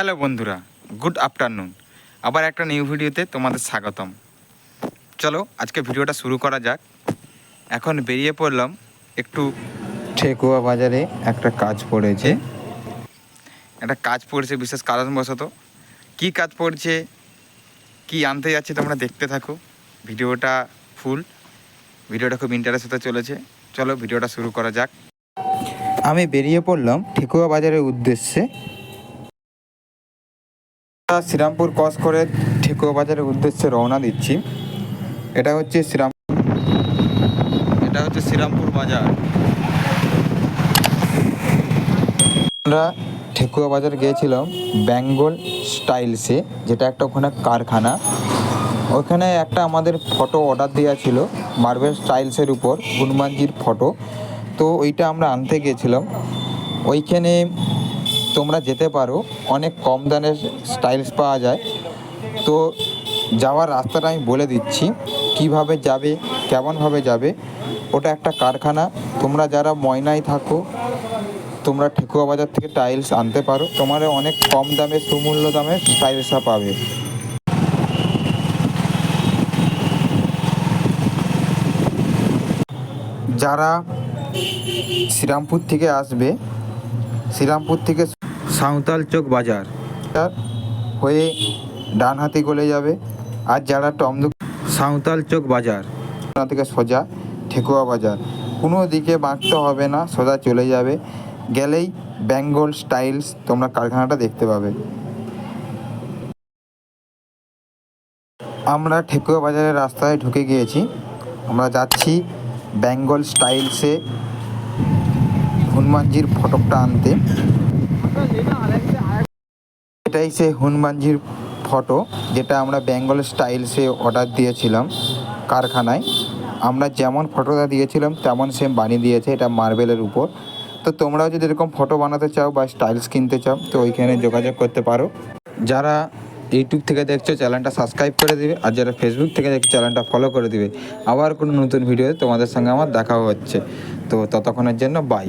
Hello বন্ধুরা, good afternoon. আবার একটা নিউ ভিডিওতে তোমাদের স্বাগতম। চলো আজকে ভিডিওটা শুরু করা যাক। এখন বেরিয়ে পড়লাম একটু ঠেকুয়া বাজারে। একটা কাজ পড়েছে, বিশেষ কারণবশত। কী কাজ পড়ছে, কি আনতে যাচ্ছে তোমরা দেখতে থাকো ভিডিওটা ফুল। ভিডিওটা খুব ইন্টারেস্ট হতে চলেছে। চলো ভিডিওটা শুরু করা যাক। আমি বেরিয়ে পড়লাম ঠেকুয়া বাজারের উদ্দেশ্যে। শ্রীরামপুর ক্রস করে ঠেকুয়া বাজারের উদ্দেশ্যে রওনা দিচ্ছি। এটা হচ্ছে শ্রীরামপুর বাজার। আমরা ঠেকুয়া বাজার গিয়েছিলাম বেঙ্গল স্টাইলসে, যেটা একটা ওখানে কারখানা। ওখানে একটা আমাদের ফটো অর্ডার দেওয়া ছিল মার্বেল স্টাইলসের উপর, হনুমানজির ফটো। তো ওইটা আমরা আনতে গিয়েছিলাম। ওইখানে তোমরা যেতে পারো, অনেক কম দামে স্টাইলস পাওয়া যায়। তো যাওয়ার রাস্তাটা আমি বলে দিচ্ছি, কিভাবে যাবে, কেমনভাবে যাবে। ওটা একটা কারখানা। তোমরা যারা ময়নায় থাকো, তোমরা ঠেকুয়া বাজার থেকে টাইলস আনতে পারো। তোমরা অনেক কম দামে, সুমূল্য দামে টাইলসটা পাবে। যারা শ্রীরামপুর থেকে আসবে, শ্রীরামপুর থেকে সাঁওতাল চক বাজার হয়ে ডান হাতে গলে যাবে। আর যারা সাঁওতাল চক বাজার থেকে সোজা ঠেকুয়া বাজার, কোনো দিকে বাঁকতে হবে না, সোজা চলে যাবে। গেলেই বেঙ্গল স্টাইলস তোমরা কারখানাটা দেখতে পাবে। আমরা ঠেকুয়া বাজারের রাস্তায় ঢুকে গিয়েছি। আমরা যাচ্ছি বেঙ্গল স্টাইলসে হনুমানজির ফটোটা আনতে। এটাই সে হনুমানজির ফটো, যেটা আমরা বেঙ্গল স্টাইলসে অর্ডার দিয়েছিলাম কারখানায়। আমরা যেমন ফটোটা দিয়েছিলাম তেমন সেম বানিয়ে দিয়েছে, এটা মার্বেলের উপর। তো তোমরাও যদি এরকম ফটো বানাতে চাও বা স্টাইলস কিনতে চাও, তো ওইখানে যোগাযোগ করতে পারো। যারা ইউটিউব থেকে দেখছো, চ্যানেলটা সাবস্ক্রাইব করে দিবে। আর যারা ফেসবুক থেকে দেখছো, চ্যানেলটা ফলো করে দিবে। আবার কোনো নতুন ভিডিওতে তোমাদের সঙ্গে আমার দেখা হচ্ছে। তো ততক্ষণের জন্য বাই।